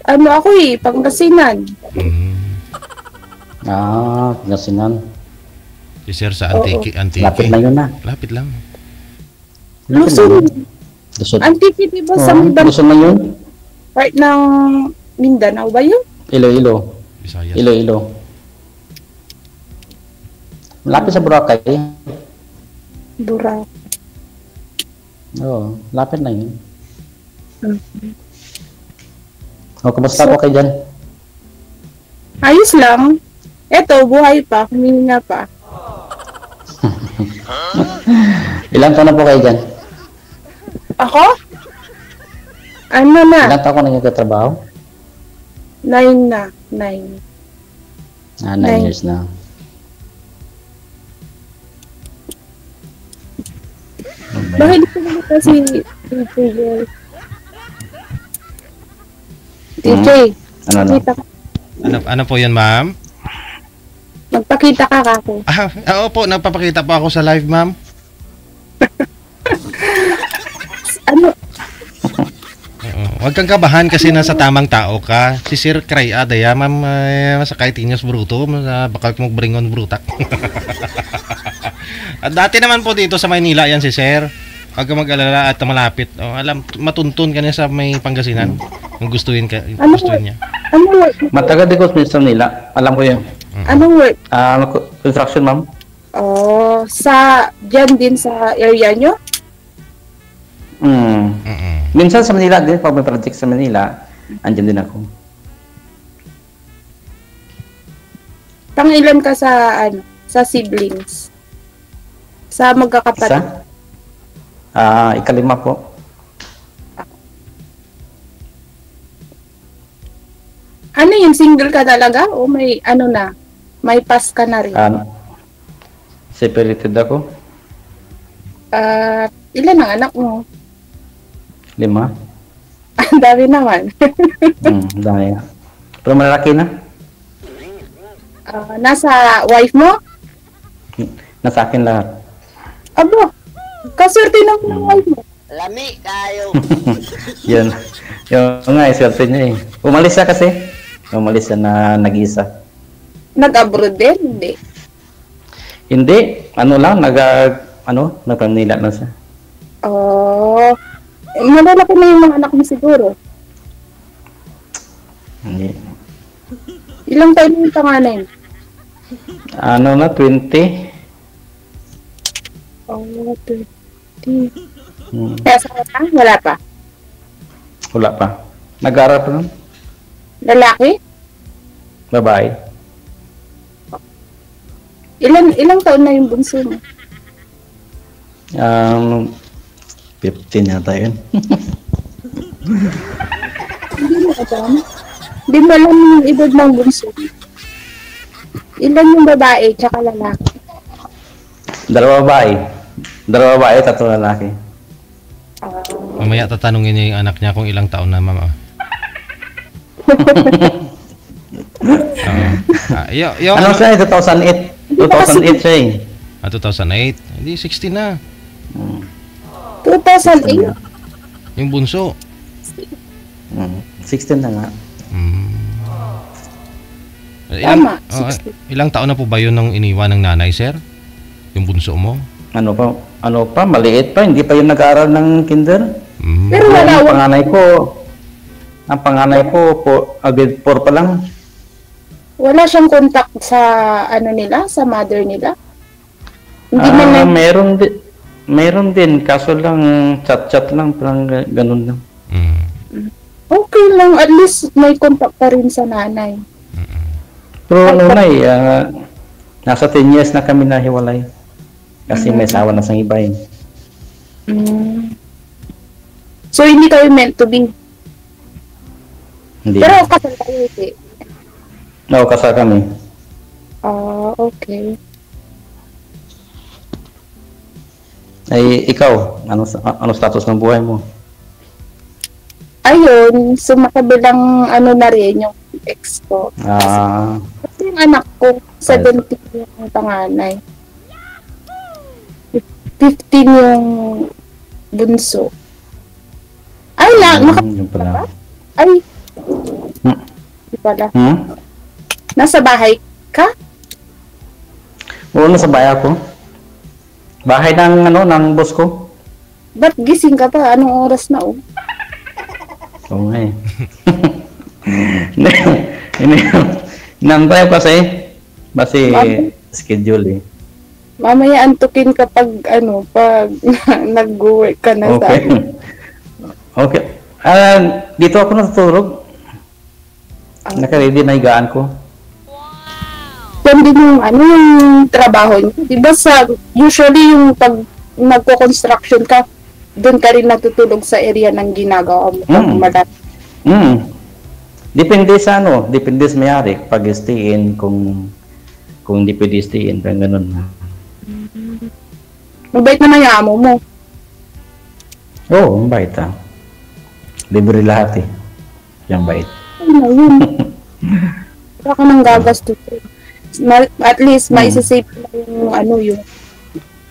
Ano ako Pangasinan. Pangasinan. Si Sir sa Oo. Antique. Lapit na yun na. Lapit lang. Luzon. Luzon. Antique, di ba sa ibang Luzon na yun? part ng Mindanao ba yun? Iloilo. Visayas. Iloilo. Lapit sa Boracay. Burak. Oo, lapit na yun. Mhm. Kumusta ko kayo dyan? Ayos lang. Eto, buhay pa. Huminga pa. Ilang taon na po kayo dyan? Ako? Ano na? Ilang taon ko na nagtatrabaho? 9 na. 9. 9 years na. Bakit di ko naman kasi TJ girl? TJ, Ano? kita ka. Ano po yan, ma'am? Magpakita ka kako. Oo po, nagpapakita po ako sa live, ma'am. Ano? Oo. Huwag kang kabahan kasi nasa tamang tao ka. Si Sir Cray Adaya, ma'am, masakay tinyos bruto, baka mo bringon brutak. At dati naman po dito sa Maynila yan si Sir. Huwag ka mag-alala at malapit. Matuntun ka niya sa may Pangasinan. Kung gustuin niya. Ano work? Matagal din ko sa nila. Alam ko yun. Anong work? Construction, ma'am. Oh, dyan din sa area nyo? Minsan sa Manila din, pag may project sa Manila, andyan din ako. Pangilan ka sa siblings? Sa magkakapatid? Ikalima po. Ano yun? Single ka talaga? O may may pass ka na rin? Separated ako. Ilan ang anak mo? 5. Ang dami naman. Dami. Pero malaki na. Nasa wife mo? Nasa akin lahat. Abo, kaswerte ng wife mo. Lami kayo. Yun. Yung nga, swerte niya eh. Umalis siya kasi. Umalis siya na nag-isa. Nag-abroad din? Hindi. Hindi. Nag-Manila na siya. Oh, malalaki na yung mga anak mo siguro. Hindi. Ilang taon yung panganay mo? 20. Oh, 30. Kaya sa ka? Wala pa? Wala pa. Nag-aaral pa nun. Lalaki? Babae. Ilang taon na yung bunso mo? 15 yata yun. Hindi mo alam. Hindi mo alam yung edad ng bunso. Ilan yung babae tsaka lalaki? 2 babae. 2 babae, 3 lalaki. Mamaya tatanungin niya yung anak niya kung ilang taon na, ma'am. Ano siya? 2008. 2008 siya eh. 2008? Hindi, 16 na. 2008? Yung bunso. 16 na nga. Tama, Ilang taon na po ba yun nung iniwan ng nanay, sir? Yung bunso mo? Ano pa, maliit pa, hindi pa yun nag-aaral ng kinder. Pero wala. Ang panganay ko, grade 4 pa lang. Wala siyang contact sa sa mother nila? Hindi Meron din, kaso lang chat-chat lang, parang ganun lang. Okay lang, at least may contact pa rin sa nanay. Pero nasa 10 years na kami nahiwalay. Kasi may asawa na sa iba eh. So, hindi kayo meant to be? Hindi. Pero kasal kayo, Oo, kasal kami. Okay. Ay, ikaw, ano status ng buhay mo? Ayun, sumakabilang na rin yung ex ko. Kasi yung anak ko, 17 yung panganay. 15 yung bunso. Ay, Yung pala. Ay, pala. Hmm? Nasa bahay ka? Oo, nasa bahay ako. Bahay ng boss ko. Ba't gising ka pa? Anong oras na oh? Oo nga eh. Inantay ko kasi schedule eh. Mamaya antukin ka pag nag-work ka na sa Okay. Okay. Dito ako natutulog. Naka-ready na higaan ko. Yan din yung trabaho niyo. Diba usually yung pag nagko-construction ka, doon ka rin natutulog sa area ng ginagawa mo. Depende depende sa mayari. Pag stay-in, kung hindi pwede stay-in, parang ganun. Mabait naman yung amo mo. Oo, mabait Libre lahat eh. Yung bait. Ano yun? Wala ka nang gagastos. At least, maisasave mo yung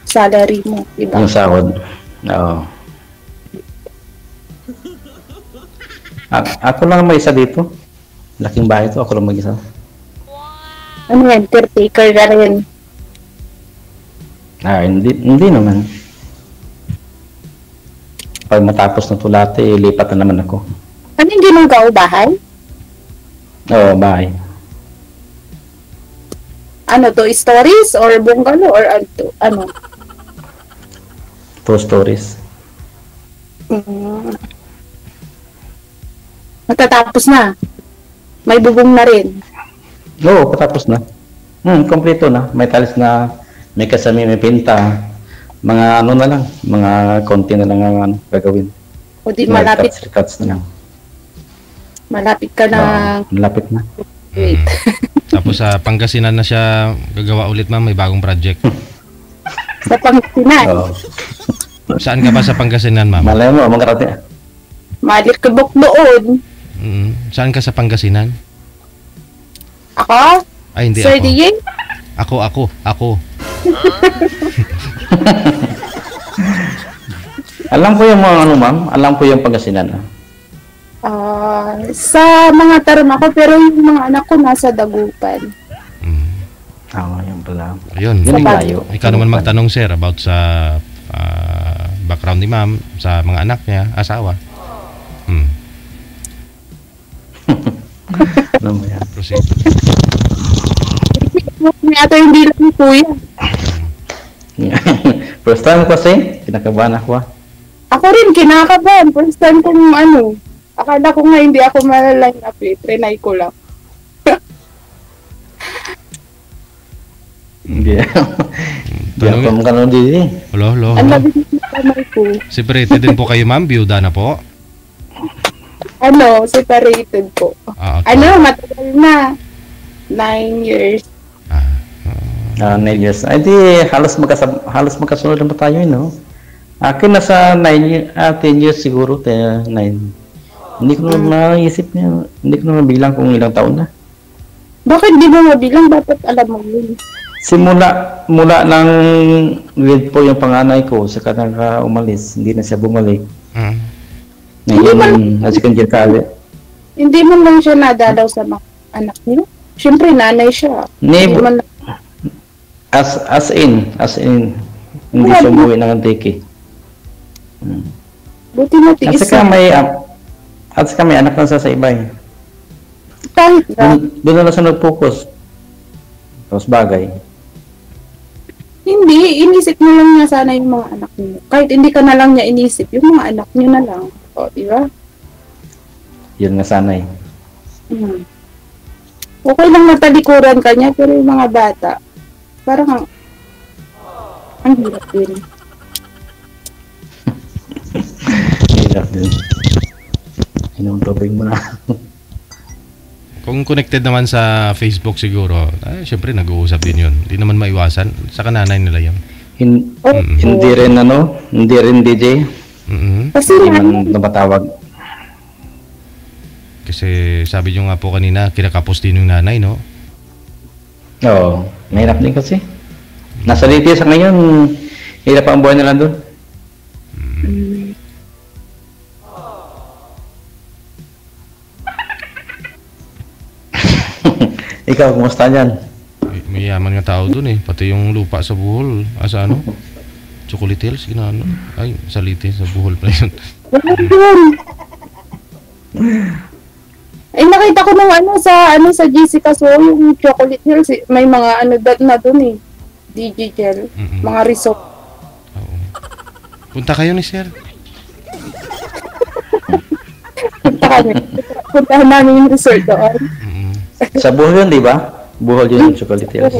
salary mo. Diba? Yung sahod. Oo. Ako lang may isa dito. Laking bahay to, ako lang mag-isa. Ano yan? Caretaker ka rin. Hindi naman. Pag matapos na tulate, lipat na naman ako. Ano yung ginagawa? Bahay? Oo, bahay. Ano to? Stories? Or bungalow? Or ano? 2 stories. Matatapos na. May bubong na rin. Oo, patapos na. Kompleto na. May talis na, may kasami, may pinta. Mga na lang. Mga konti na lang ang gagawin. O di malapit. Cuts na lang. Malapit ka na. Malapit na. Wait. Tapos sa Pangasinan na siya gagawa ulit, ma'am. May bagong project. Sa Pangasinan. Oo. Saan ka ba sa Pangasinan, ma'am? Malay mo, magkarating. Malit ka buk doon. Saan ka sa Pangasinan? Ako? Ay, hindi Sir ako. Dieng? Ako. Alam ko yung mga ma'am. Alam ko yung Pangasinan. Sa mga taram ako, pero yung mga anak ko nasa Dagupan. Yung pala. Ayun. Yun ang layo. Ikaw naman magtanong, sir, about sa background ni ma'am, sa mga anak niya, asawa. Ano mo yan? Proceed. May ato hindi lang ni kuya. First time kasi, kinakabahan ako. Ako rin, kinakabahan. First time kong akala ko nga hindi ako malaline up eh. Trinay ko lang. Hindi. Hindi Tanong ako magkano din eh. Hello. Ang labi ng kamay ko. Separated din po kayo, ma'am? Biyuda na po? Separated po. Okay. Matagal na. 9 years. 9 years. Ay di, halos magkasunod na pa tayo, no? Akin nasa 10 years siguro, 9. Hindi ko na maisip niya. Hindi ko na mabilang kung ilang taon na. Bakit di mo mabilang? Dapat alam mo yun. Mula ng grade 4 yung panganay ko, saka umalis, hindi na siya bumalik. Ngayon, second year ka ulit. Hindi man lang siya nadalaw sa mga anak niyo. Siyempre, nanay siya. Hindi man lang. As in, hindi siya umuwi ng antike. Buti na tiis. At saka may anak na sa iba eh. Kahit na. Doon na siya nag-focus. Tapos bagay. Hindi, inisip mo lang niya sana yung mga anak niyo. Kahit hindi ka na lang niya inisip, yung mga anak niyo na lang. O, di ba? Yun nga sana eh. Okay lang matalikuran ka niya, pero yung mga bata, parang ang hirap din. Hirap din. Inuntubig mo na. Kung connected naman sa Facebook siguro, syempre nag-uusap din yun. Hindi naman maiwasan. Sa kananay nila yun. Hindi rin DJ. Kasi Hindi man napatawag. Kasi sabi nyo nga po kanina, kinakapos din yung nanay, no? Oo. Mahirap din kasi. Nasa Leyte sa ngayon, hirap ang buhay nila doon. Ikaw, kumusta dyan? May yaman nga tao dun eh. Pati yung lupa sa Bohol. Sa ano? Chocolate Hills, ginaano. Ay, Salite, sa Bohol pa yun. Wala yun. Ay, nakita ko nung sa Jessica So, yung Chocolate Hills, may mga na dun eh. DJ Gel. Mga resort. Oo. Punta kayo ni Sir. Puntahan namin yung resort doon. Sa Bohol yun, di ba? Bohol yun yung Chocolate Hills.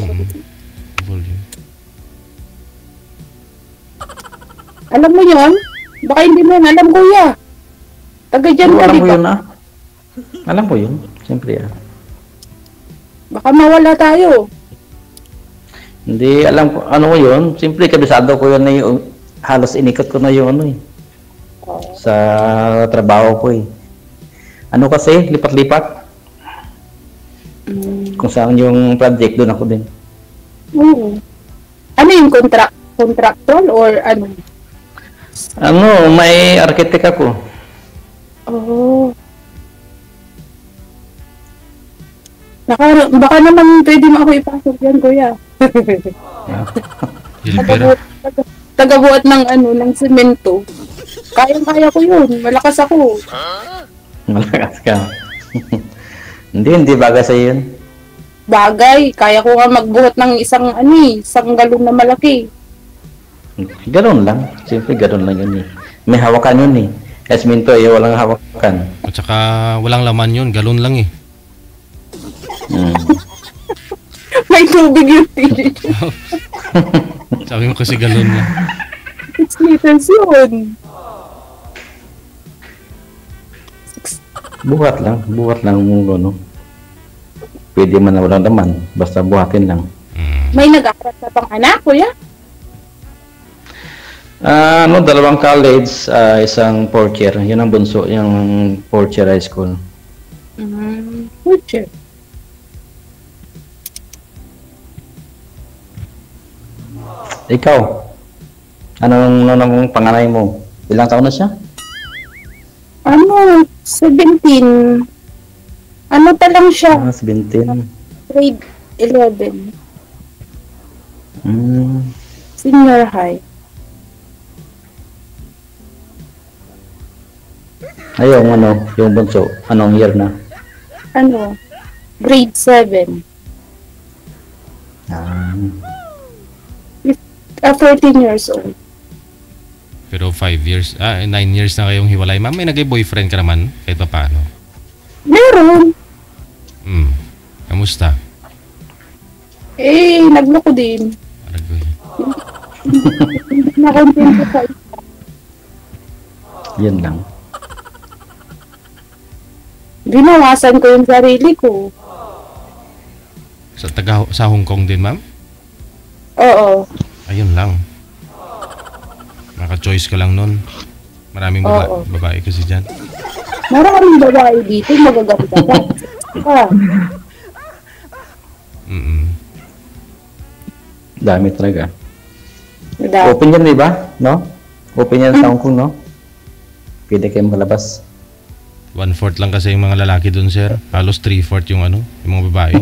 Bohol yun. Alam mo yun? Baka hindi mo yun alam, kuya. Taga dyan ka, Alam di ko ba? yun Alam ko yun. Siyempre Baka mawala tayo. Hindi alam ko ano ko yun. Siyempre kabisado ko yun na yung halos inikot ko na yung sa trabaho ko eh. Ano kasi, lipat-lipat. Kung saan yung project, doon ako din. Ano yung contractual or ano? May architect ako. Oh. Baka naman pwede mo ako ipasok yan, kuya. Hilpera. Tagabuhat ng ng semento. Kaya ko yun. Malakas ako. Malakas ka. Hindi bagay sa'yo yun. Bagay. Kaya ko nga magbuhat ng isang galon na malaki. Ganon lang. Siyempre ganon lang yun eh. May hawakan yun eh. Esminto eh, walang hawakan. At saka walang laman yun, galon lang eh. May tubig yun. Sabi mo kasi galon lang. 6 liters yun. Buhat lang ano. Pwede man na walang laman. Basta buhatin lang. May nag-aaral na pang anak, kuya? Dalawang college, isang fourth year. Yun ang bunso, yung fourth year high school. Fourth year. Ikaw, anong panganay mo? Ilang taon na siya? 17. Pa lang siya? 17. Grade 11. Mm. Senior high. Ayun, yung bunso, anong year na? Grade 7. 14 years old. Pero 9 years na kayong hiwalay. Ma'am, may nagay-boyfriend ka naman kahit pa paano? Meron. Kamusta? Nagloko din. Aragoy. Hindi na kontento sa isa. Yan lang. Binawasan ko yung sarili ko. Sa Hong Kong din, ma'am? Oo. Ayun lang. Naka-choice ka lang nun. Maraming babae kasi dyan. Maraming babae dito, magaganda ka. Dami talaga. Madami. Open yan, di ba? No? Open yan sa Hong Kong, no? Pwede kayong malabas. 1/4 lang kasi yung mga lalaki dun, sir. Halos 3/4 yung yung mga babae.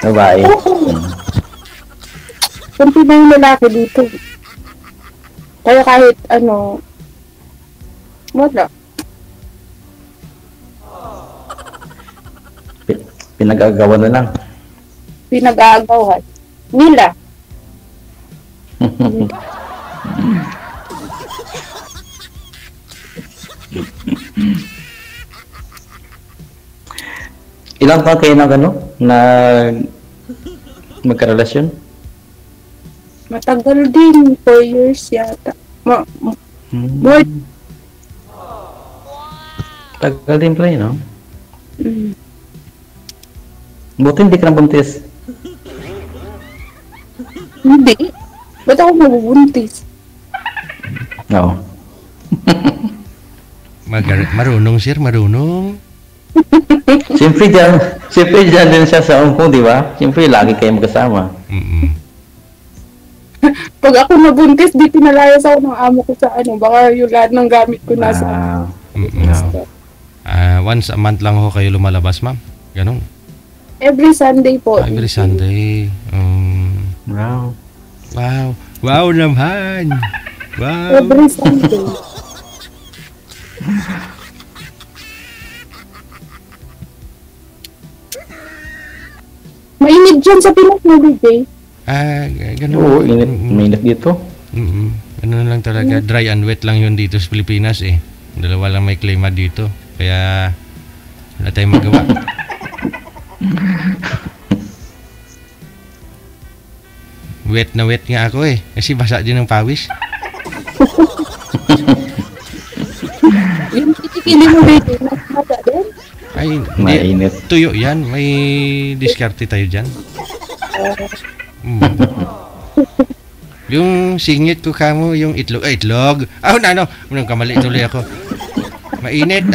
Babae. Kunti na yung lalaki dito. Kaya kahit wala. Pinag-agawa na lang. Pinag-aagawan nila. Ilang taon kayo na magkarelasyon? Matagal din, 4 years yata. More. Tagal din pala yun, no? Mm. Buti hindi ka nabuntis. Hindi. Ba't ako mabubuntis? Oo. Marunong, sir, marunong. Siyempre dyan din siya sa Hong Kong, di ba? Siyempre, lagi kayo magkasama. Pag ako nabuntis, di pinalayas ako ng amo ko sa baka yung lahat ng gamit ko nasa. Once a month lang ho kayo lumalabas, ma'am. Ganun. Every Sunday po. Every Sunday. Wow. Wow. Wow naman. Wow. Every Sunday. Mainit dyan sa Pinas mo, DJ. Ganun. Oo, mainit dito. Ano lang talaga, dry and wet lang yun dito sa Pilipinas eh. Dalawa lang may klima dito. Kaya wala tayong magawa. Wet na wet nga ako eh. Kasi basa din ng pawis. Yung kitikili mo, DJ, nagmata din. Ay, Mainit. tuyo yan. May diskarte tayo dyan. Yung singit ko kamo, yung itlog. Ay, itlog. Unang kamali tuloy ako. Mainit.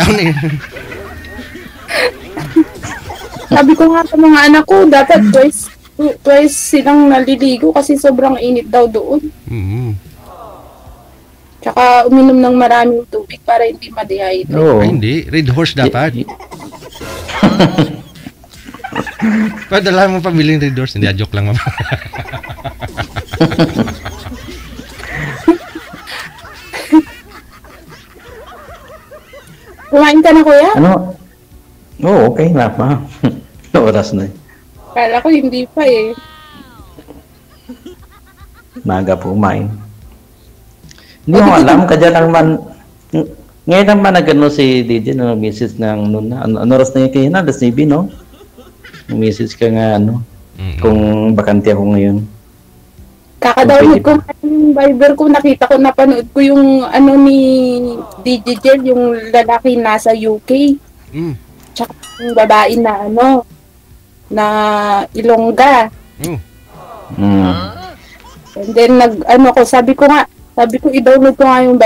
Sabi ko nga sa mga anak ko, dapat twice silang naliligo kasi sobrang init daw doon. Tsaka uminom ng maraming tubig para hindi ma-dehydrate. Oo. Ay, hindi. Red horse dapat. Padala mo pamiling red horse. Hindi, joke lang mama. Kumain ka na, kuya? Ano? Oo, okay na pa. Oras na. Kala ko hindi pa eh. Maga po kumain. Hindi ko alam, kadya lang man. Ngayon naman na gano'n si DJ na message ng noon na. Ano oras na yung kaya na? Alas 9, no? Message ka nga, kung bakante ako ngayon. Kaka-download ko yung Viber ko, nakita ko, napanood ko yung ni DJ Jel, yung lalaki nasa UK. Tsaka yung babae na na Ilongga. And then sabi ko i-download ko nga yung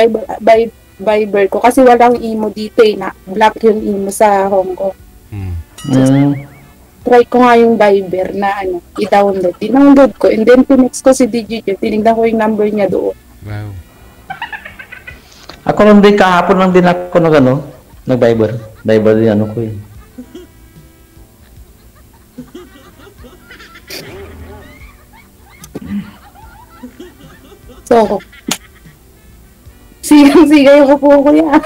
Viber ko kasi walang imo dito na black yung imo sa Hong Kong. Try ko nga yung Viber na i-download. Dinownload ko and then tinext ko si DJ Joe. Tinignan ko yung number niya doon. Wow. Ako lang din kahapon lang din ako nag-Viber. Viber din ko eh. So, sigang-siga yung upo ko yan.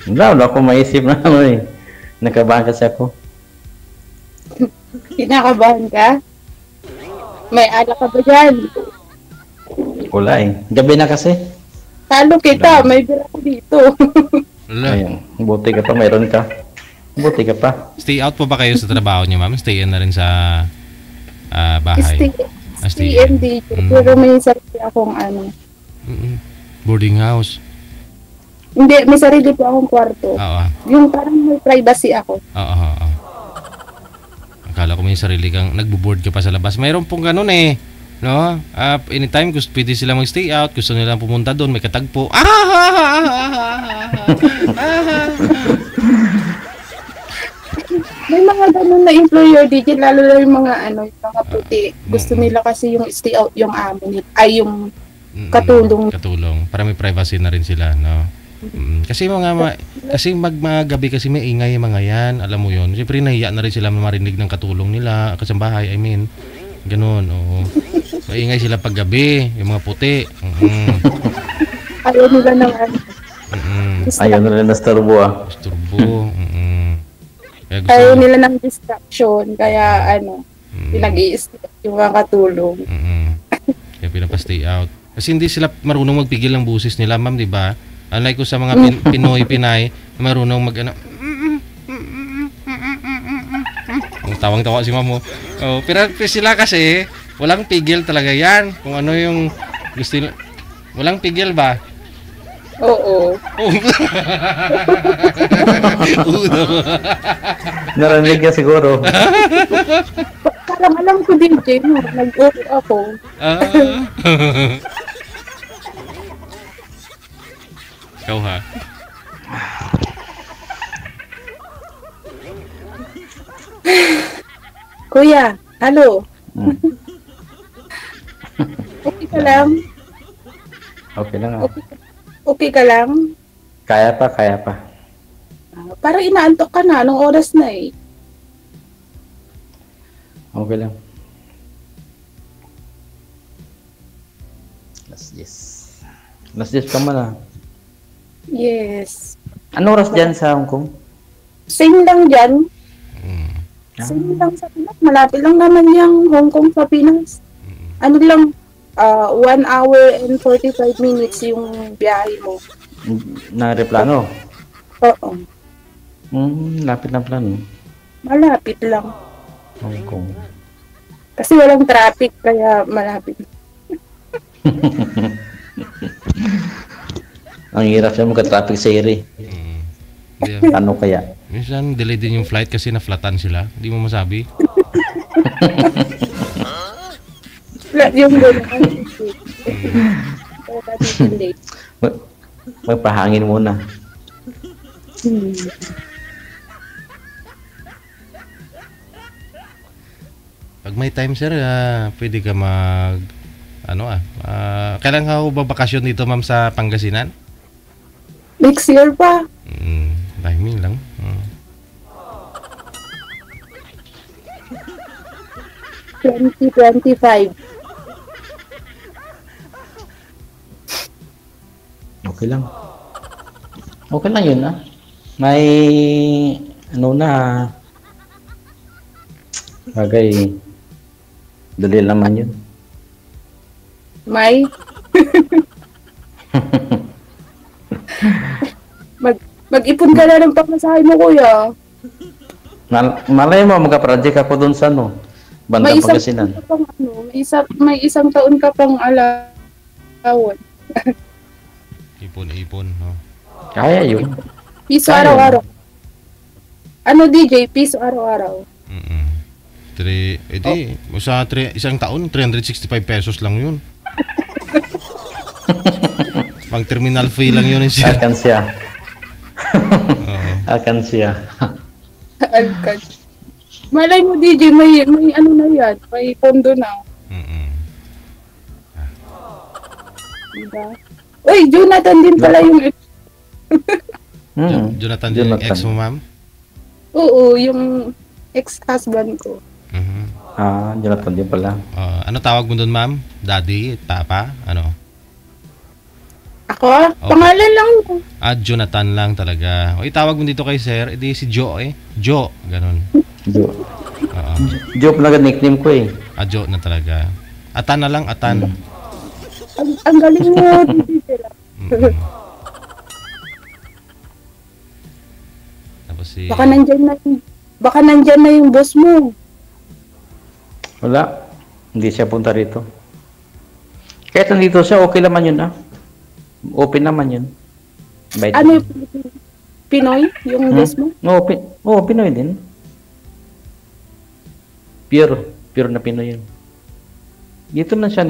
Wala ako maisip na nakabahan kasi ako. Kinakabahan ka? May alak ka ba dyan? Wala eh. Gabi na kasi. Talo kita, may bira ko dito. Ayun, buti ka pa, mayroon ka. Buti ka pa. Stay out po ba kayo sa trabaho niyo, ma'am? Stay in na rin sa bahay? Stay in dito. Pero may sarili akong boarding house. Hindi, may sarili po akong kwarto. Oo. Yung parang may privacy ako. Oo. Akala ko may sarili kang nagbo-board ka pa sa labas. Mayroon pong ganun eh. No? Anytime gusto pwede sila mag-stay out, gusto nila pumunta doon, may katagpo. May mga ganun na employer DJ, lalo na yung mga yung mga puti. Gusto nila kasi yung stay out yung amo nila, ay yung katulong. Para may privacy na rin sila, no? Kasi kasi magmagabi kasi may ingay mga yan, alam mo yon. Siyempre nahiya na rin sila marinig ng katulong nila kasambahay, I mean. Ganun, oo. Maingay sila paggabi, yung mga puti. Ayaw nila ng Ayaw nila na starbo Starbo. Ayaw nila ng distraction, kaya pinag-i-stay yung mga katulong. Kaya pinapa-stay out. Kasi hindi sila marunong magpigil ng busis nila, ma'am, di ba? Unlike ko sa mga Pinay, marunong tawang-tawa si ma'am mo. Oh, pero sila kasi walang pigil talaga yan. Kung ano yung gusto nila. Walang pigil ba? Oo. Narinig niya siguro. Parang alam ko din, Jay, nag-okay ako. Ikaw ha? Kuya, hello. Okay ka lang? Okay lang ah. Okay, okay ka lang? Kaya pa, kaya pa. Parang inaantok ka na. Anong oras na eh? Okay lang. Last 10. Last 10 pa man ah. Yes. Ano oras dyan sa Hong Kong? Same lang dyan. Mm. Same lang sa Pinas. Malapit lang naman yung Hong Kong sa Pinas. Ano lang, 1 hour and 45 minutes yung biyahe mo. Na replano? Oo. Lapit na plano. Malapit lang. Hong Kong. Kasi walang traffic, kaya malapit. Ang hirap siya magka-traffic sa area. Hindi, Ano kaya? minsan delay din yung flight kasi na-flatan sila. Hindi mo masabi. Yung gano'n. Kaya natin late. Magpahangin muna. Pag may time sir, pwede ka kailan ka ho babakasyon dito ma'am sa Pangasinan? Next year pa. Timing lang. 2025. Okay lang. Okay lang yun ah. May ano na bagay dali naman yun. May mag-ipon ka na ng pamasahe mo, kuya. Malay mo magka-project ako doon sa ano, Banda Pangasinan. May isang taon ka pang alawan. Ipon, no? Kaya yun. Piso Kaya araw-araw. Ano DJ? Piso araw-araw. Isang taon, 365 pesos lang yun. Pang terminal fee lang yun. Akan siya. Akan siya. Alkan. Malay mo DJ, may ano na yan. May pondo na. Diba? Uy, Jonathan din pala yung Jonathan din yung ex mo, ma'am? Oo, yung ex-husband ko. Jonathan din pala. Ano tawag mo doon, ma'am? Daddy? Papa? Ano? Ako? Pangalan lang. Jonathan lang talaga. O itawag mo dito kay sir, edi si Joe eh. Joe, ganun. Joe. Joe pala nickname ko eh. Joe na talaga. Atan na lang, Atan. Ang galing mo, DJ. Tapos Baka nandyan na yung boss mo. Wala. Hindi siya punta rito. Kahit nandito siya, okay naman yun ah. Open naman yun. Ano yung Pinoy? Yung boss mo? Oo, Pinoy din. Pure na Pinoy yun. Dito na siya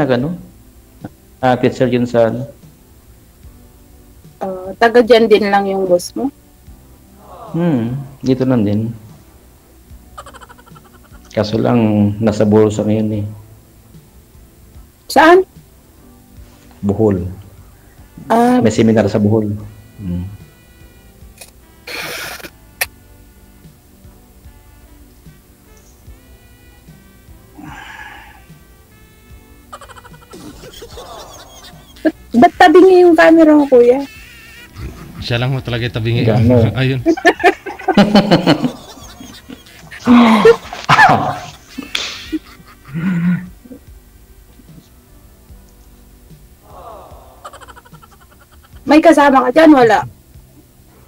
teacher yun sa Taga dyan din lang yung boss mo? Dito lang din. Kaso lang, nasa Bohol sa ngayon eh. Saan? Bohol. May seminar sa Bohol. Ba't tabingi yung camera mo, kuya? Siya lang mo talaga tabingi. Gano. Ayun. May kasama ka dyan? Wala.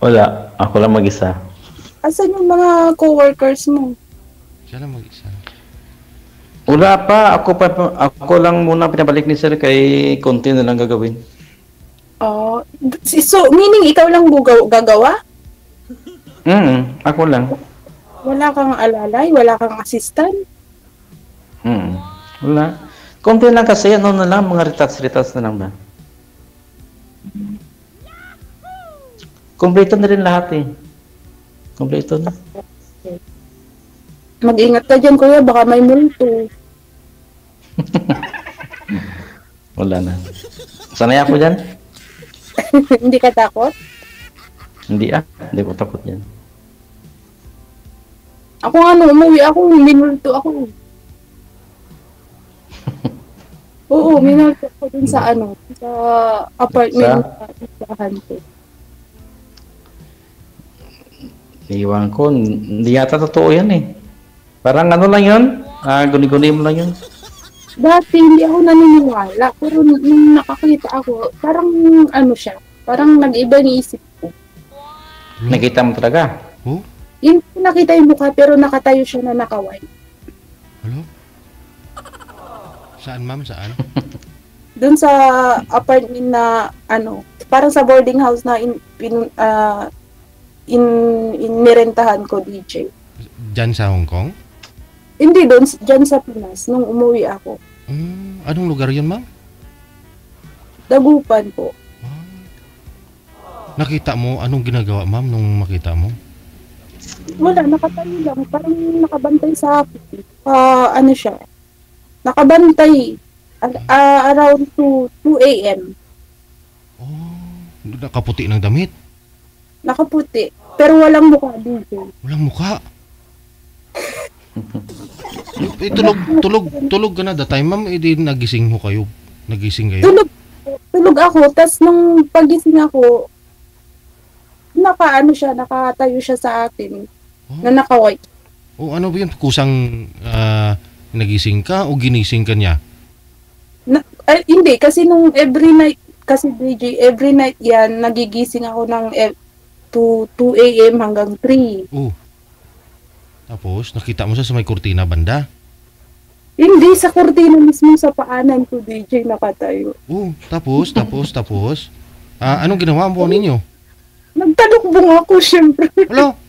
Wala. Ako lang mag-isa. Asan yung mga co-workers mo? Siya lang mag-isa. Wala pa. Ako lang muna pinabalik ni sir kay konti na lang gagawin. So, meaning ikaw lang gagawa? Ako lang. Wala kang alalay? Wala kang assistant? Wala. Konti lang kasi ano na lang, mga retats na lang ba? Kompleto na rin lahat eh. Kompleto na. Mag-ingat ka dyan, kuya. Baka may multo. Wala na. Sanay ako dyan? Hindi ka takot? Hindi Hindi ko takot yan. Ako umuwi ako, minulto ako. Oo, minulto ako dun sa sa apartment na isahan ko. Iwan ko, hindi yata totoo yan eh. Parang ano lang yun? Guni-guni mo lang yun. Dati hindi ako naniniwala, pero nung nakakita ako, parang siya, parang nag-iba ni isip ko. Nakita mo talaga? Oh? Hindi ko nakita yung mukha, pero nakatayo siya na nakaway. Hello? Saan, ma'am? Saan? Doon sa apartment na parang sa boarding house na nirentahan ko, DJ. Diyan sa Hong Kong? Hindi, dyan sa Pinas, nung umuwi ako. Anong lugar yun, ma'am? Dagupan po. Nakita mo? Anong ginagawa, ma'am, nung makita mo? Wala, nakatayo lang. Parang nakabantay sa siya. Nakabantay. Around 2 a.m. Oh, nakaputi ng damit? Nakaputi. Pero walang mukha dito. Walang mukha? Tulog ka na that time, ma'am. Di nagising ho kayo. Nagising kayo? Tulog ako. Tas nung pagising ako, nakatayo siya sa akin. Na naka-white. Ano ba yun? Kusang nagising ka o ginising ka niya? Hindi, kasi nung every night, kasi DJ, every night yan, nagigising ako ng 2 a.m. hanggang 3. Tapos, nakita mo siya sa may kurtina banda? Hindi, sa kurtina mismo sa paanan ko, DJ, nakatayo. Tapos? Anong ginawa mo ninyo? Nagtalukbong ako, syempre. Hello?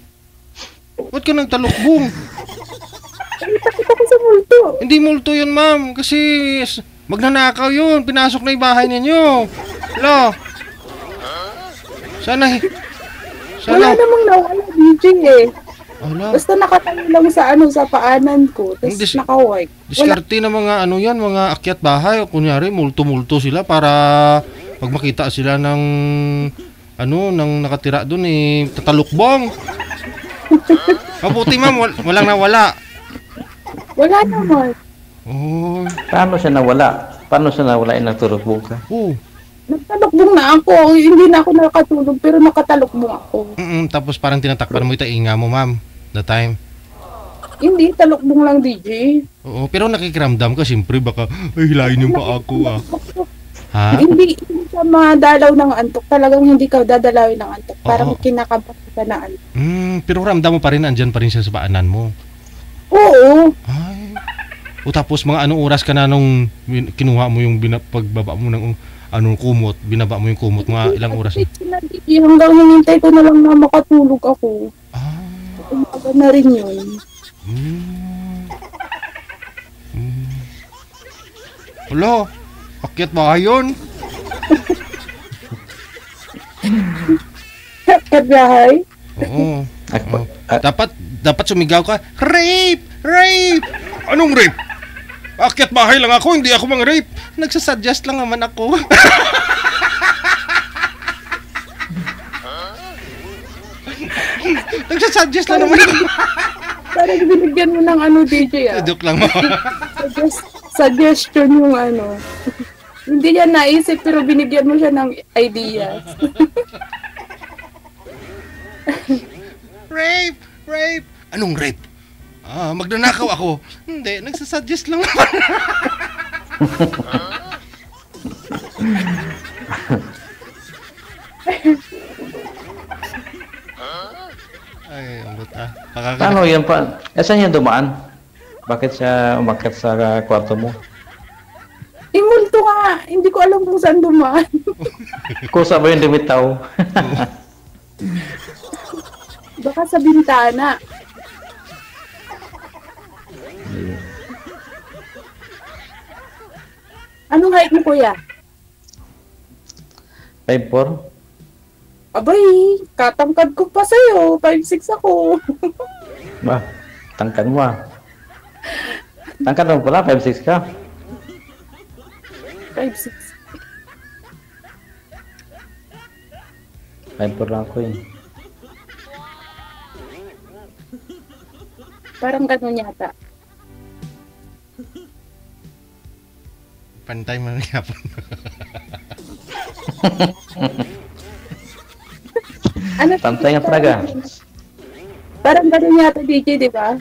Ba't ka nagtalukbong? Nakita ko sa multo. Hindi multo yun, ma'am. Kasi magnanakaw yun. Pinasok na yung bahay ninyo. Hello? Wala namang nawala, DJ eh. Wala. Basta nakatayo lang sa paanan ko. Tapos nakaway. Diskarte na mga mga akyat bahay. Kunyari, multo-multo sila para pag makita sila ng nang nakatira doon tatalukbong. Mabuti, ma'am, walang nawala. Wala naman. Paano siya nawala? Nagturubog ka? Nagtalukbong na ako. Hindi na ako nakatulog, pero nakatalukbong ako. Tapos parang tinatakpan mo yung tainga mo, ma'am. That time. Hindi, talukbong lang, DJ. Oo, pero nakikiramdam ka, siyempre baka hilahin yung pa ako, Ha? Hindi ka madalaw ng antok. Talagang hindi ka dadalawin ng antok. Parang kinakabahan ka na antok. Pero ramdam mo pa rin, andyan pa rin siya sa paanan mo. Oo. Ay. Tapos mga anong oras ka na nung kinuha mo yung pagbaba mo ng kumot, binaba mo yung kumot, mga ilang oras na? Hanggang hinintay ko na lang na makatulog ako. Umaga na rin yun. Wala. Akyat ba yun? Akyat bahay? Oo. Dapat sumigaw ka, rape! Rape! Anong rape? Akyat bahay lang ako, hindi ako mang rape. Nagsasuggest lang naman ako. Nagsasuggest lang naman ako. Parang binigyan mo ng DJ Joke lang mo. Suggestion yung Hindi niya naisip pero binigyan mo siya ng ideas. Rape! Rape! Anong rape? Magnanakaw ako. Hindi, nagsasuggest lang naman. Ay, ang buta. Paano yan pa? Saan yan dumaan? Bakit siya umakyat sa kwarto mo? Multo nga. Hindi ko alam kung saan dumaan. Kusa ba yung lumitaw? Baka sa bintana. Anong height mo, kuya? 5'4"? Abay, katangkad ko pa sa'yo. 5'6" ako. Ba, tangkad mo Tangkad mo pala, 5'6" ka. 5'6". 5-4 lang ako eh. Parang ganun yata. Pantay mo ng hapon. Ano? Pantay nga talaga. Parang ganun yata, DJ, di ba?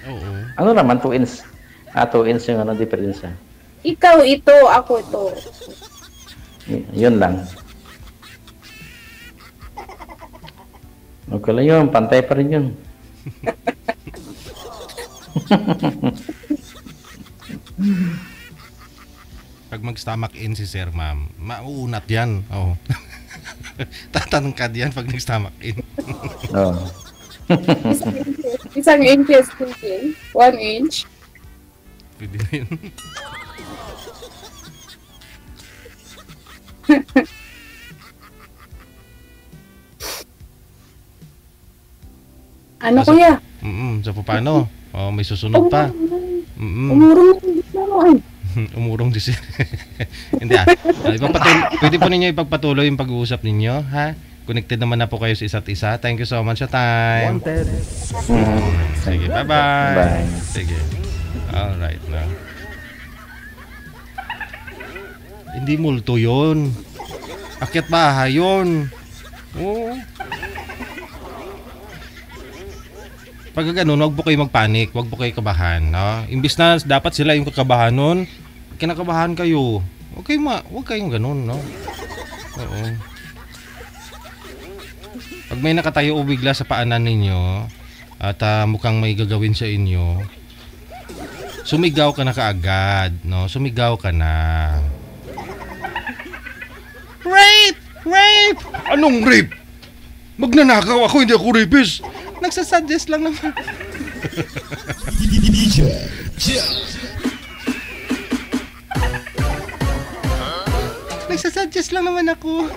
Oo. Ano naman, 2 inch? 2 inch yung ano, diferensya. Ikaw ito, ako ito. Yun lang. Okay lang yun, pantay pa rin yun. Pag mag-stomach in si Sir, ma'am, mauunat yan. Oo. Tatanungkad yan pag nag-stomach in. Oo. Isang inches, DJ. 1 inch. Pwede na yun. Ano kuya? So paano? Oh, may susunod pa. Umurong naman. Umurong si Sir. Hindi pwede po ninyo ipagpatuloy yung pag-uusap ninyo, ha? Connected naman na po kayo sa isa't isa. Thank you so much sa time. Sige, bye-bye. Bye. Sige. Alright na. Hindi multo yun. Akyat bahay yun. Oo. Pag ganun, huwag po kayo magpanik, huwag po kayo kabahan, no? Imbis na dapat sila yung kakabahan nun, kinakabahan kayo. Huwag kayong ganun, no? Oo. Pag may nakatayo o bigla sa paanan ninyo at mukhang may gagawin sa inyo, sumigaw ka na kaagad, no? Sumigaw ka na. Rape! Rape! Anong rape? Magnanakaw ako, hindi ako rapist. Nagsasuggest lang naman. Nagsasuggest lang naman ako.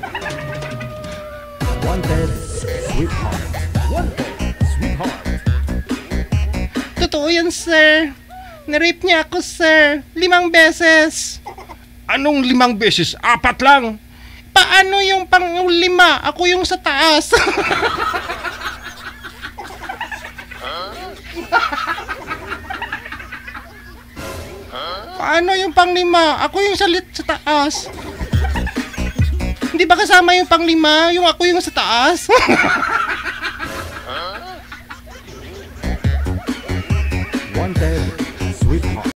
Wanted, sweetheart. Wanted, sweetheart. Totoo yan, sir. Na-rape niya ako, sir. 5 beses. Anong 5 beses? 4 lang. Paano yung pang-5? Ako yung sa taas. Paano yung pang-5? Ako yung sa taas. Hindi ba kasama yung pang-5? Yung ako yung sa taas?